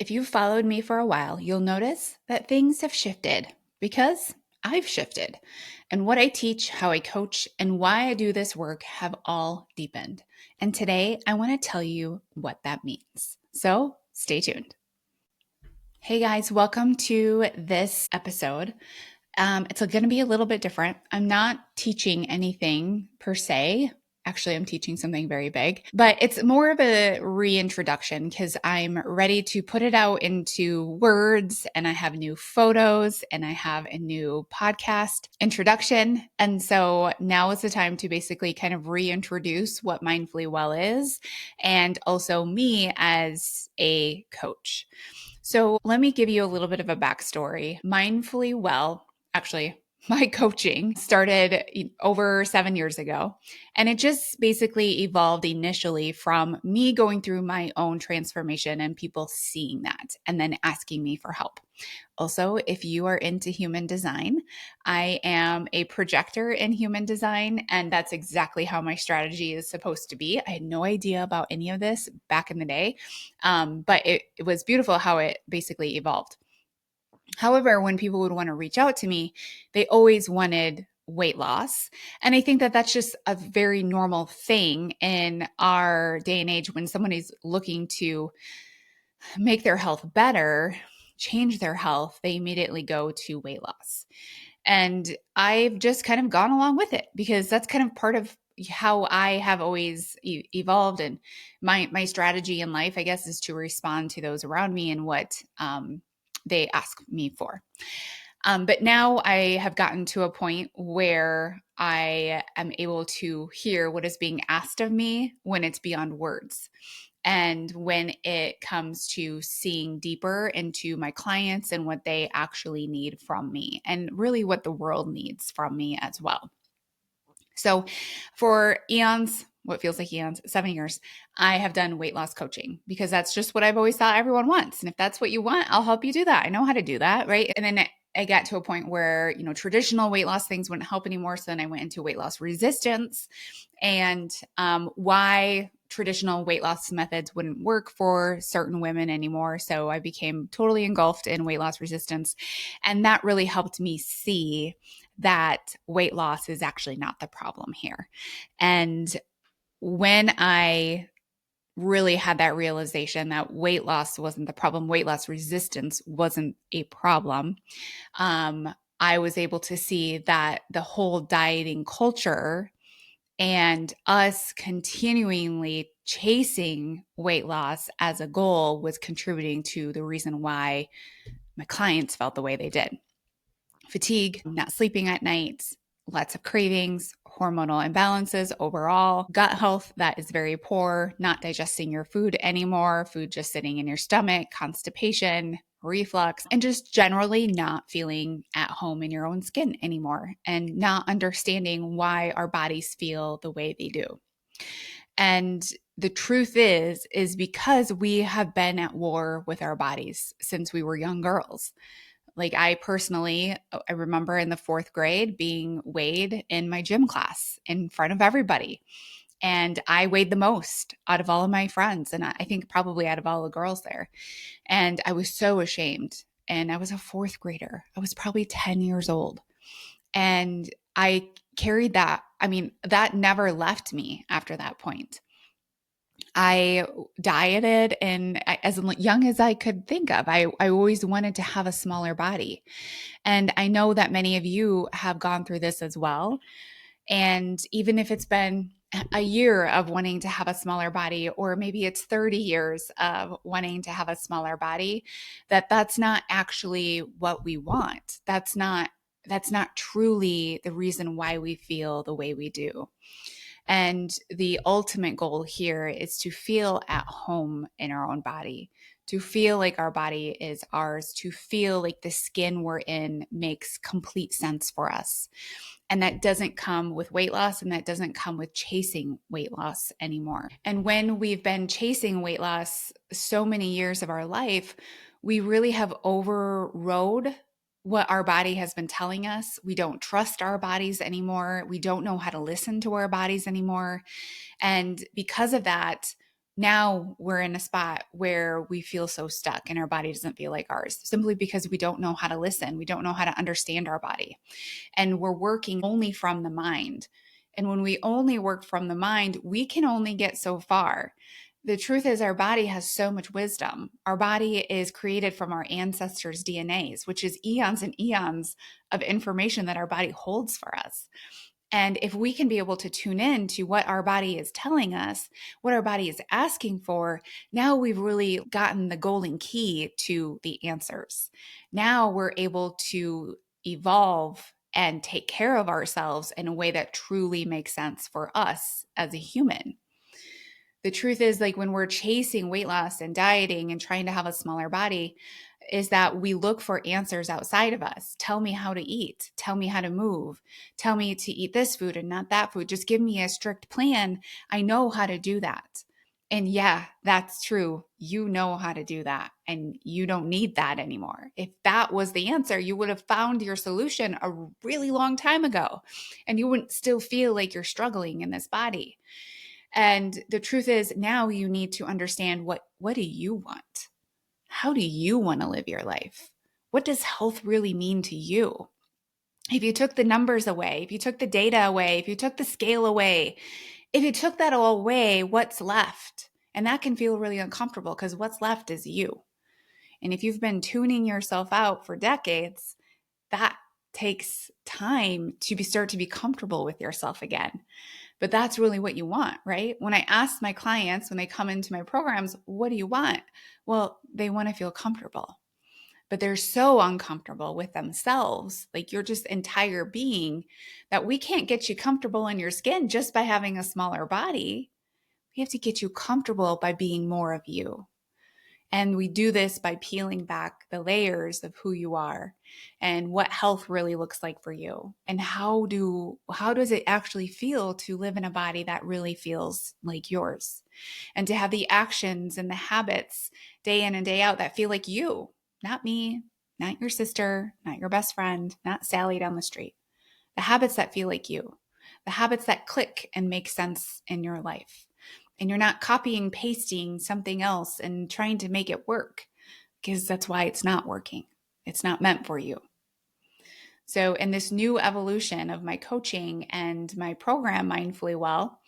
If you've followed me for a while, you'll notice that things have shifted because I've shifted. And what I teach, how I coach, and why I do this work have all deepened. And today I want to tell you what that means. So stay tuned. Hey guys, welcome to this episode. It's going to be a little bit different. I'm not teaching anything per se. Actually, I'm teaching something very big, but it's more of a reintroduction because I'm ready to put it out into words and I have new photos and I have a new podcast introduction. And so now is the time to basically kind of reintroduce what Mindfully Well is and also me as a coach. So let me give you a little bit of a backstory. Mindfully Well, actually, my coaching started over 7 years ago. And it just basically evolved initially from me going through my own transformation and people seeing that and then asking me for help. Also, if you are into human design, I am a projector in human design, and that's exactly how my strategy is supposed to be. I had no idea about any of this back in the day, but it was beautiful how it basically evolved. However, when people would want to reach out to me, they always wanted weight loss. And I think that that's just a very normal thing in our day and age when somebody's looking to make their health better, change their health, they immediately go to weight loss. And I've just kind of gone along with it because that's kind of part of how I have always evolved. And my strategy in life, I guess, is to respond to those around me and what they ask me for. But now I have gotten to a point where I am able to hear what is being asked of me when it's beyond words. And when it comes to seeing deeper into my clients and what they actually need from me, and really what the world needs from me as well. So, for eons, what feels like eons, 7 years, I have done weight loss coaching because that's just what I've always thought everyone wants. And if that's what you want, I'll help you do that. I know how to do that. Right. And then I got to a point where, traditional weight loss things wouldn't help anymore. So then I went into weight loss resistance and why traditional weight loss methods wouldn't work for certain women anymore. So I became totally engulfed in weight loss resistance. And that really helped me see that weight loss is actually not the problem here. And when I really had that realization that weight loss wasn't the problem, weight loss resistance wasn't a problem, I was able to see that the whole dieting culture and us continually chasing weight loss as a goal was contributing to the reason why my clients felt the way they did. Fatigue, not sleeping at night, lots of cravings, hormonal imbalances overall, gut health that is very poor, not digesting your food anymore, food just sitting in your stomach, constipation, reflux, and just generally not feeling at home in your own skin anymore and not understanding why our bodies feel the way they do. And the truth is because we have been at war with our bodies since we were young girls. Like I remember in the 4th grade being weighed in my gym class in front of everybody. And I weighed the most out of all of my friends. And I think probably out of all the girls there. And I was so ashamed. And I was a 4th grader. I was probably 10 years old. And I carried that. I mean, that never left me after that point. I dieted and as young as I could think of. I always wanted to have a smaller body. And I know that many of you have gone through this as well. And even if it's been a year of wanting to have a smaller body, or maybe it's 30 years of wanting to have a smaller body, that's not actually what we want. That's not truly the reason why we feel the way we do. And the ultimate goal here is to feel at home in our own body, to feel like our body is ours, to feel like the skin we're in makes complete sense for us. And that doesn't come with weight loss, and that doesn't come with chasing weight loss anymore. And when we've been chasing weight loss so many years of our life, we really have overrode what our body has been telling us. We don't trust our bodies anymore. We don't know how to listen to our bodies anymore. And because of that, Now we're in a spot where we feel so stuck and our body doesn't feel like ours simply because we don't know how to listen. We don't know how to understand our body. And we're working only from the mind. And when we only work from the mind, we can only get so far. The truth is, our body has so much wisdom. Our body is created from our ancestors' DNAs, which is eons and eons of information that our body holds for us. And if we can be able to tune in to what our body is telling us, what our body is asking for, now we've really gotten the golden key to the answers. Now we're able to evolve and take care of ourselves in a way that truly makes sense for us as a human. The truth is, like when we're chasing weight loss and dieting and trying to have a smaller body, is that we look for answers outside of us. Tell me how to eat. Tell me how to move. Tell me to eat this food and not that food. Just give me a strict plan. I know how to do that. And yeah, that's true. You know how to do that and you don't need that anymore. If that was the answer, you would have found your solution a really long time ago and you wouldn't still feel like you're struggling in this body. And the truth is now you need to understand what do you want? How do you want to live your life? What does health really mean to you? If you took the numbers away, if you took the data away, if you took the scale away, if you took that all away, what's left? And that can feel really uncomfortable because what's left is you. And if you've been tuning yourself out for decades, that takes time to start to be comfortable with yourself again. But that's really what you want, right? When I ask my clients, when they come into my programs, what do you want? Well, they want to feel comfortable, but they're so uncomfortable with themselves, like your just entire being, that we can't get you comfortable in your skin just by having a smaller body. We have to get you comfortable by being more of you. And we do this by peeling back the layers of who you are and what health really looks like for you. And how does it actually feel to live in a body that really feels like yours? And to have the actions and the habits day in and day out that feel like you, not me, not your sister, not your best friend, not Sally down the street. The habits that feel like you, the habits that click and make sense in your life. And you're not copying, pasting something else and trying to make it work because that's why it's not working. It's not meant for you. So, in this new evolution of my coaching and my program, Mindfully Well,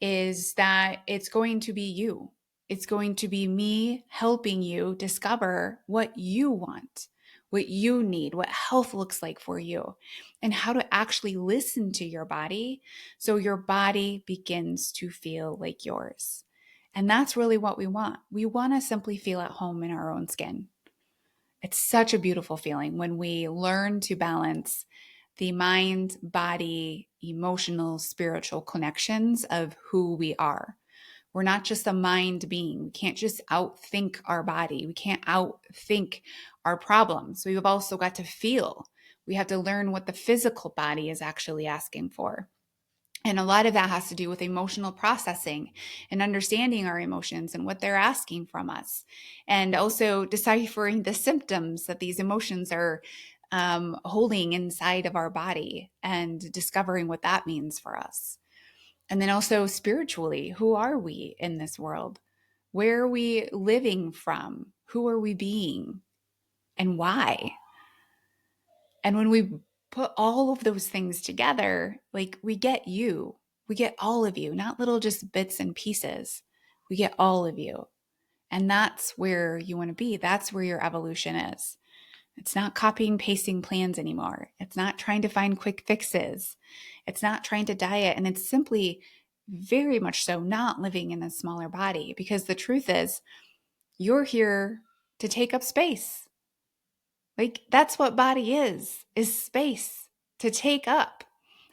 is that it's going to be you. It's going to be me helping you discover what you want, what you need, what health looks like for you, and how to actually listen to your body so your body begins to feel like yours. And that's really what we want. We want to simply feel at home in our own skin. It's such a beautiful feeling when we learn to balance the mind, body, emotional, spiritual connections of who we are. We're not just a mind being. We can't just outthink our body. We can't outthink our problems. We've also got to feel. We have to learn what the physical body is actually asking for. And a lot of that has to do with emotional processing and understanding our emotions and what they're asking from us. And also deciphering the symptoms that these emotions are holding inside of our body and discovering what that means for us. And then also spiritually, who are we in this world? Where are we living from? Who are we being? And why? And when we put all of those things together, like we get you, we get all of you, not little just bits and pieces. We get all of you. And that's where you want to be. That's where your evolution is. It's not copying, pasting plans anymore. It's not trying to find quick fixes. It's not trying to diet. And it's simply very much so not living in a smaller body because the truth is, you're here to take up space. Like that's what body is space to take up.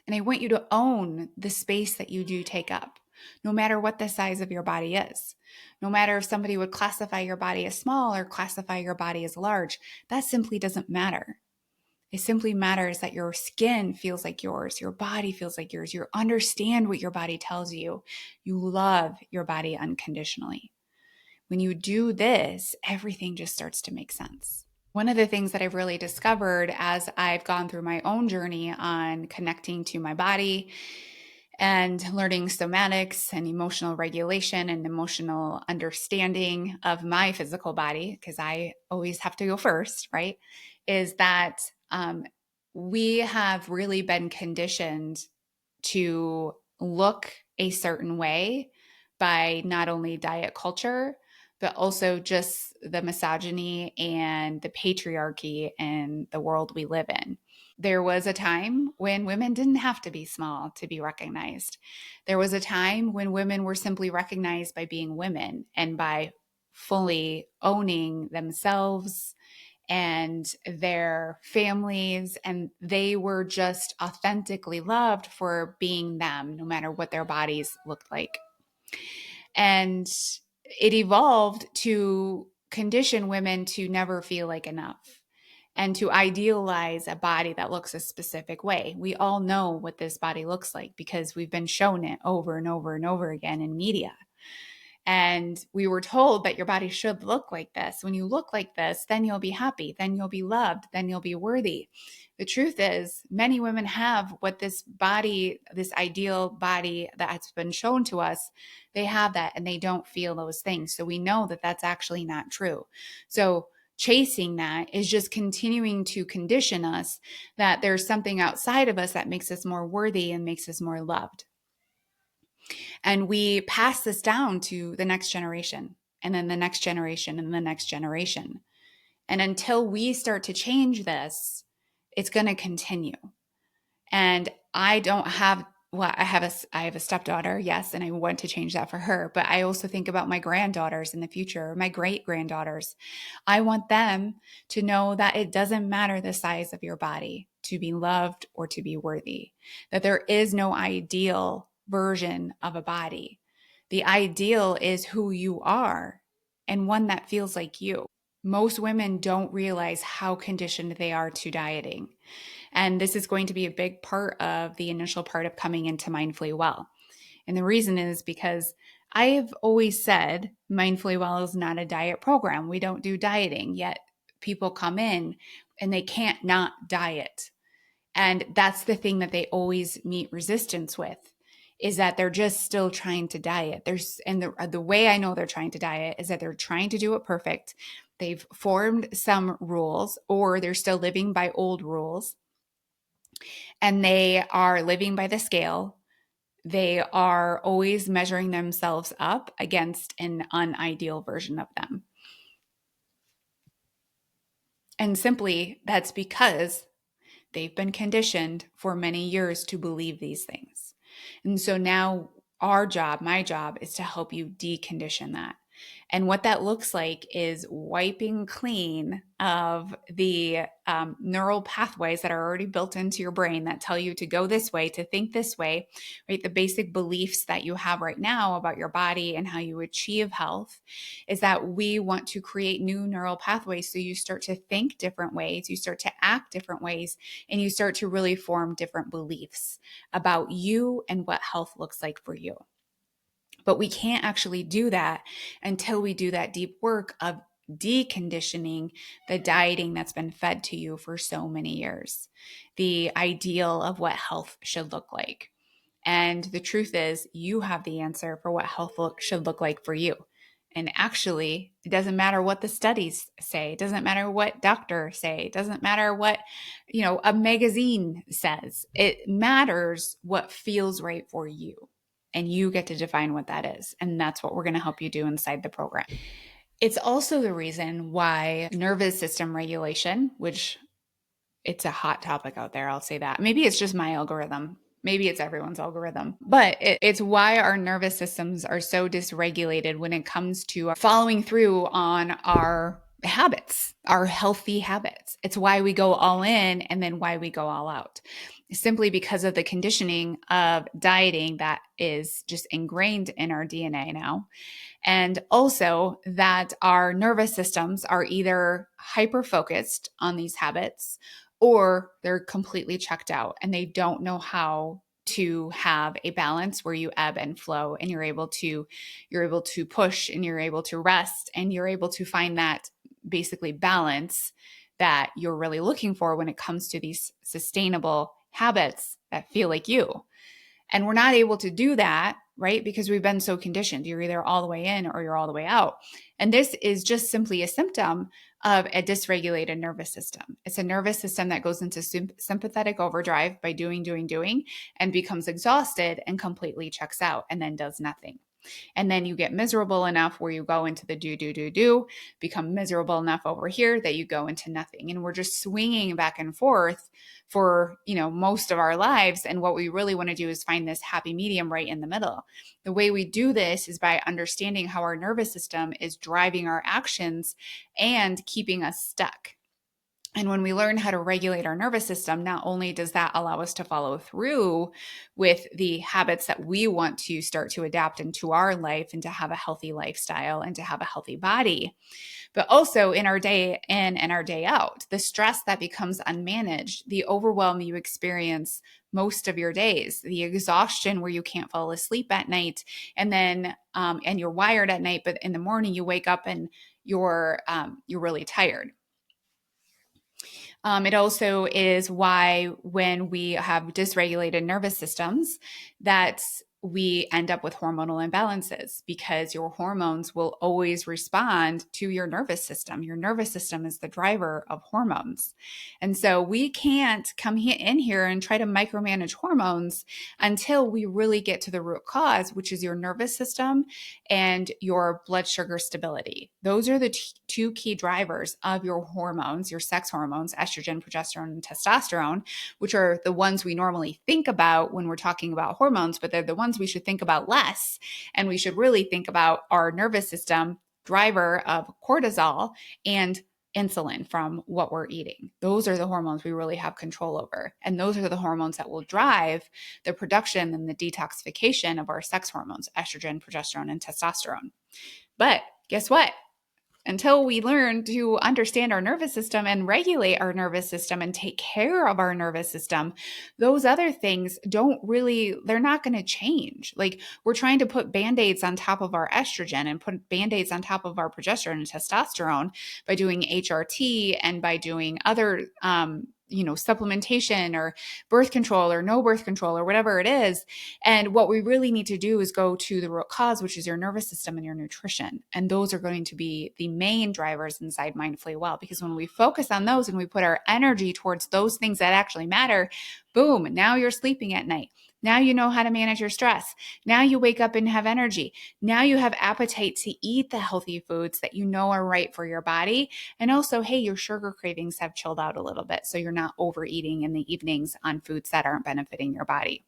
And I want you to own the space that you do take up, no matter what the size of your body is. No matter if somebody would classify your body as small or classify your body as large, that simply doesn't matter. It simply matters that your skin feels like yours, your body feels like yours, you understand what your body tells you, you love your body unconditionally. When you do this, everything just starts to make sense. One of the things that I've really discovered as I've gone through my own journey on connecting to my body and learning somatics and emotional regulation and emotional understanding of my physical body, because I always have to go first, right? Is that we have really been conditioned to look a certain way by not only diet culture, but also just the misogyny and the patriarchy in the world we live in. There was a time when women didn't have to be small to be recognized. There was a time when women were simply recognized by being women and by fully owning themselves and their families, and they were just authentically loved for being them, no matter what their bodies looked like. And it evolved to condition women to never feel like enough and to idealize a body that looks a specific way. We all know what this body looks like because we've been shown it over and over and over again in media. And we were told that your body should look like this. When you look like this, then you'll be happy, then you'll be loved, then you'll be worthy. The truth is, many women have what this body, this ideal body that's been shown to us, they have that and they don't feel those things. So we know that that's actually not true. So chasing that is just continuing to condition us that there's something outside of us that makes us more worthy and makes us more loved. And we pass this down to the next generation, and then the next generation, and the next generation. And until we start to change this, it's going to continue. And I don't have, well, I have a stepdaughter, yes, and I want to change that for her. But I also think about my granddaughters in the future, my great granddaughters. I want them to know that it doesn't matter the size of your body to be loved or to be worthy, that there is no ideal version of a body. The ideal is who you are and one that feels like you. Most women don't realize how conditioned they are to dieting. And this is going to be a big part of the initial part of coming into Mindfully Well. And the reason is because I've always said Mindfully Well is not a diet program. We don't do dieting, yet people come in and they can't not diet. And that's the thing that they always meet resistance with, is that they're just still trying to diet. The way I know they're trying to diet is that they're trying to do it perfect. They've formed some rules, or they're still living by old rules, and they are living by the scale. They are always measuring themselves up against an unideal version of them. And simply, that's because they've been conditioned for many years to believe these things. And so now our job, my job, is to help you decondition that. And what that looks like is wiping clean of the neural pathways that are already built into your brain that tell you to go this way, to think this way, right? The basic beliefs that you have right now about your body and how you achieve health is that we want to create new neural pathways. So you start to think different ways, you start to act different ways, and you start to really form different beliefs about you and what health looks like for you. But we can't actually do that until we do that deep work of deconditioning the dieting that's been fed to you for so many years, the ideal of what health should look like. And the truth is, you have the answer for what should look like for you. And actually, it doesn't matter what the studies say. It doesn't matter what doctors say. It doesn't matter what, a magazine says. It matters what feels right for you. And you get to define what that is. And that's what we're going to help you do inside the program. It's also the reason why nervous system regulation, which it's a hot topic out there, I'll say that. Maybe it's just my algorithm. Maybe it's everyone's algorithm. But it's why our nervous systems are so dysregulated when it comes to following through on our habits, our healthy habits. It's why we go all in and then why we go all out. Simply because of the conditioning of dieting that is just ingrained in our DNA now. And also that our nervous systems are either hyper focused on these habits or they're completely checked out and they don't know how to have a balance where you ebb and flow and you're able to push and you're able to rest and you're able to find that basically balance that you're really looking for when it comes to these sustainable habits that feel like you. And we're not able to do that, right? Because we've been so conditioned. You're either all the way in or you're all the way out. And this is just simply a symptom of a dysregulated nervous system. It's a nervous system that goes into sympathetic overdrive by doing, and becomes exhausted and completely checks out and then does nothing. And then you get miserable enough where you go into the do, become miserable enough over here that you go into nothing. And we're just swinging back and forth for, most of our lives. And what we really want to do is find this happy medium right in the middle. The way we do this is by understanding how our nervous system is driving our actions and keeping us stuck. And when we learn how to regulate our nervous system, not only does that allow us to follow through with the habits that we want to start to adapt into our life and to have a healthy lifestyle and to have a healthy body, but also in our day in and our day out, the stress that becomes unmanaged, the overwhelm you experience most of your days, the exhaustion where you can't fall asleep at night, and then and you're wired at night, but in the morning you wake up and you're really tired. It also is why when we have dysregulated nervous systems, that we end up with hormonal imbalances because your hormones will always respond to your nervous system. Your nervous system is the driver of hormones. And so we can't come in here and try to micromanage hormones until we really get to the root cause, which is your nervous system and your blood sugar stability. Those are the two key drivers of your hormones, your sex hormones, estrogen, progesterone, and testosterone, which are the ones we normally think about when we're talking about hormones, but they're the ones we should think about less. And we should really think about our nervous system driver of cortisol and insulin from what we're eating. Those are the hormones we really have control over. And those are the hormones that will drive the production and the detoxification of our sex hormones, estrogen, progesterone, and testosterone. But guess what? Until we learn to understand our nervous system and regulate our nervous system and take care of our nervous system, those other things they're not going to change. Like we're trying to put band-aids on top of our estrogen and put band-aids on top of our progesterone and testosterone by doing HRT and by doing other, supplementation or birth control or no birth control or whatever it is. And what we really need to do is go to the root cause, which is your nervous system and your nutrition. And those are going to be the main drivers inside Mindfully Well, because when we focus on those and we put our energy towards those things that actually matter, boom, now you're sleeping at night. Now you know how to manage your stress. Now you wake up and have energy. Now you have appetite to eat the healthy foods that you know are right for your body. And also, hey, your sugar cravings have chilled out a little bit. So you're not overeating in the evenings on foods that aren't benefiting your body.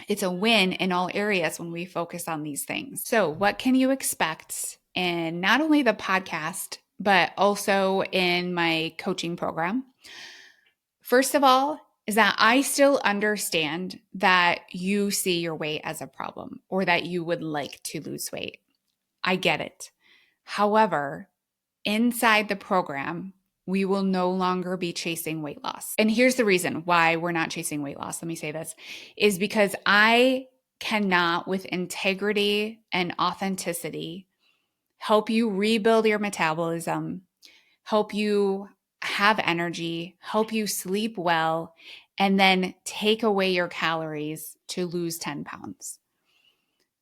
It's a win in all areas when we focus on these things. So what can you expect in not only the podcast, but also in my coaching program? First of all, is that I still understand that you see your weight as a problem or that you would like to lose weight. I get it. However, inside the program, we will no longer be chasing weight loss. And here's the reason why we're not chasing weight loss. Let me say this is because I cannot, with integrity and authenticity, help you rebuild your metabolism, help you have energy, help you sleep well, and then take away your calories to lose 10 pounds.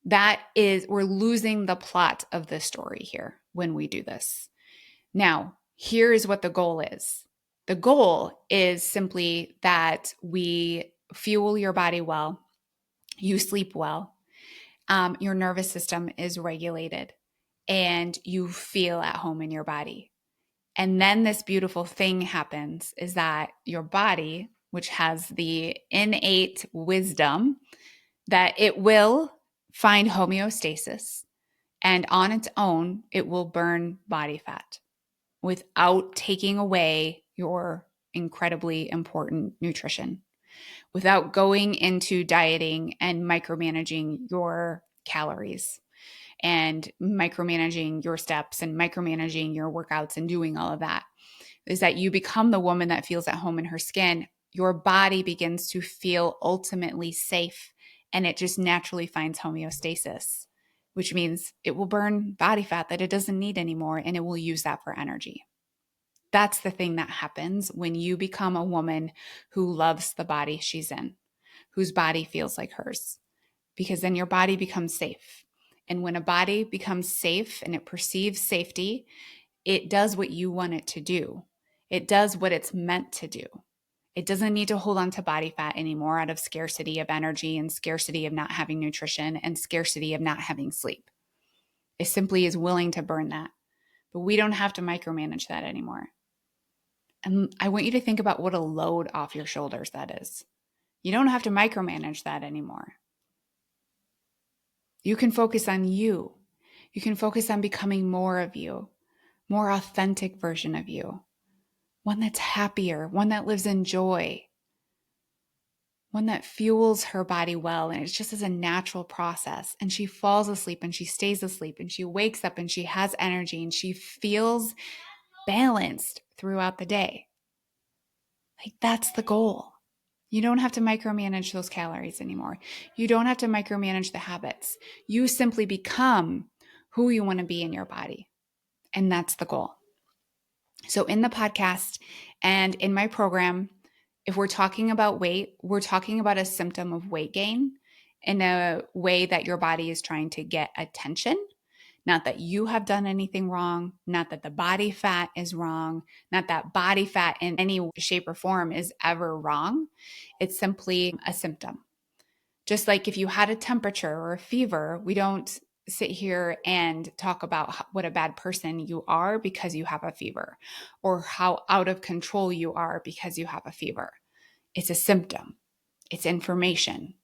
We're losing the plot of the story here when we do this. Now, here is what the goal is. The goal is simply that we fuel your body well, you sleep well, your nervous system is regulated, and you feel at home in your body. And then this beautiful thing happens is that your body, which has the innate wisdom that it will find homeostasis, and on its own, it will burn body fat without taking away your incredibly important nutrition, without going into dieting and micromanaging your calories and micromanaging your steps and micromanaging your workouts and doing all of that. Is that you become the woman that feels at home in her skin. Your body begins to feel ultimately safe and it just naturally finds homeostasis, which means it will burn body fat that it doesn't need anymore and it will use that for energy. That's the thing that happens when you become a woman who loves the body she's in. whose body feels like hers, because then your body becomes safe. And when a body becomes safe and it perceives safety, it does what you want it to do. It does what it's meant to do. It doesn't need to hold on to body fat anymore out of scarcity of energy and scarcity of not having nutrition and scarcity of not having sleep. It simply is willing to burn that. But we don't have to micromanage that anymore. And I want you to think about what a load off your shoulders that is. You don't have to micromanage that anymore. You can focus on you. You can focus on becoming more of you, more authentic version of you, one that's happier, one that lives in joy, one that fuels her body well. And it's just as a natural process. And she falls asleep and she stays asleep and she wakes up and she has energy and she feels balanced throughout the day. Like, that's the goal. You don't have to micromanage those calories anymore. You don't have to micromanage the habits. You simply become who you want to be in your body. And that's the goal. So in the podcast and in my program, if we're talking about weight, we're talking about a symptom of weight gain in a way that your body is trying to get attention. Not that you have done anything wrong, not that the body fat is wrong, not that body fat in any shape or form is ever wrong. It's simply a symptom. Just like if you had a temperature or a fever, we don't sit here and talk about what a bad person you are because you have a fever, or how out of control you are because you have a fever. It's a symptom. It's information.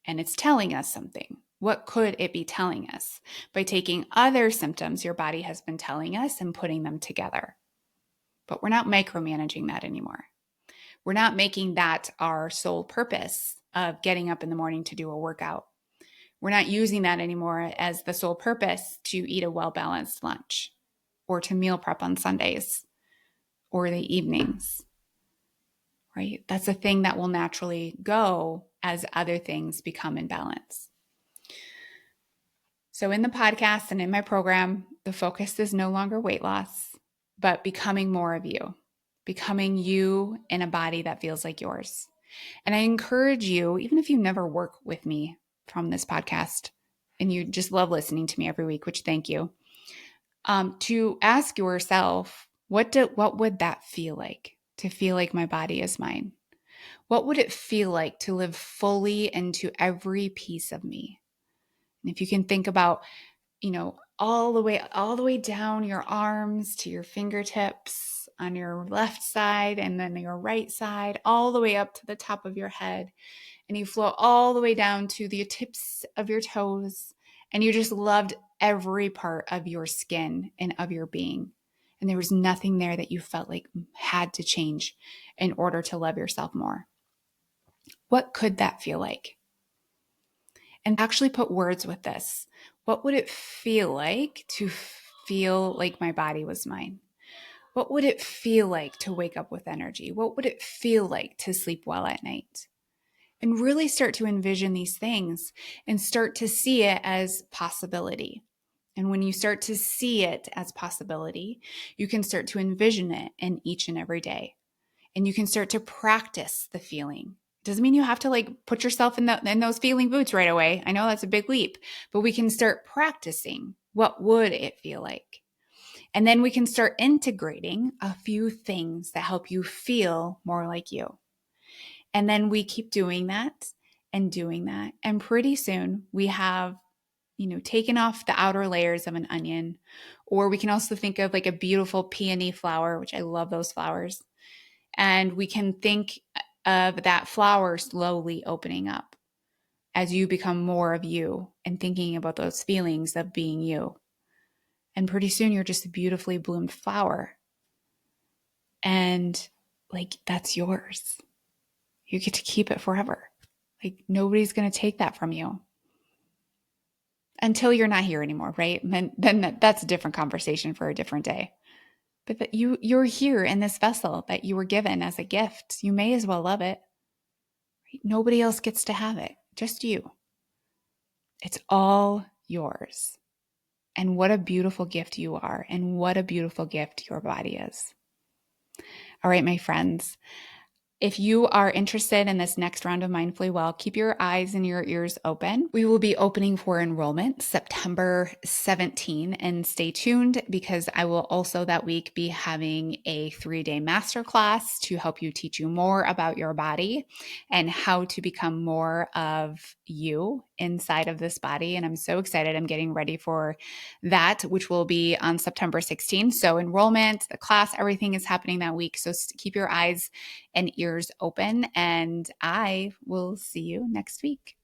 And it's telling us something. What could it be telling us? By taking other symptoms your body has been telling us and putting them together. But we're not micromanaging that anymore. We're not making that our sole purpose of getting up in the morning to do a workout. We're not using that anymore as the sole purpose to eat a well-balanced lunch or to meal prep on Sundays or the evenings, right? That's a thing that will naturally go as other things become in balance. So in the podcast and in my program, the focus is no longer weight loss, but becoming more of you, becoming you in a body that feels like yours. And I encourage you, even if you never work with me from this podcast and you just love listening to me every week, which thank you, to ask yourself, what would that feel like, to feel like my body is mine? What would it feel like to live fully into every piece of me? And if you can think about, all the way down your arms to your fingertips on your left side and then your right side, all the way up to the top of your head. And you flow all the way down to the tips of your toes. And you just loved every part of your skin and of your being. And there was nothing there that you felt like had to change in order to love yourself more. What could that feel like? And actually put words with this. What would it feel like to feel like my body was mine? What would it feel like to wake up with energy? What would it feel like to sleep well at night? And really start to envision these things and start to see it as possibility. And when you start to see it as possibility, you can start to envision it in each and every day. And you can start to practice the feeling. Doesn't mean you have to put yourself in those feeling boots right away. I know that's a big leap, but we can start practicing. What would it feel like? And then we can start integrating a few things that help you feel more like you. And then we keep doing that and doing that. And pretty soon we have, taken off the outer layers of an onion. Or we can also think of like a beautiful peony flower, which I love those flowers. And we can think of that flower slowly opening up as you become more of you and thinking about those feelings of being you. And pretty soon you're just a beautifully bloomed flower. And that's yours. You get to keep it forever. Nobody's going to take that from you until you're not here anymore, right? And then that's a different conversation for a different day. But that you're here in this vessel that you were given as a gift. You may as well love it. Right? Nobody else gets to have it, just you. It's all yours. And what a beautiful gift you are, and what a beautiful gift your body is. All right, my friends. If you are interested in this next round of Mindfully Well, keep your eyes and your ears open. We will be opening for enrollment September 17, and stay tuned because I will also that week be having a 3-day masterclass to help you teach you more about your body and how to become more of you inside of this body. And I'm so excited. I'm getting ready for that, which will be on September 16th. So enrollment, the class, everything is happening that week. So keep your eyes and ears open, and I will see you next week.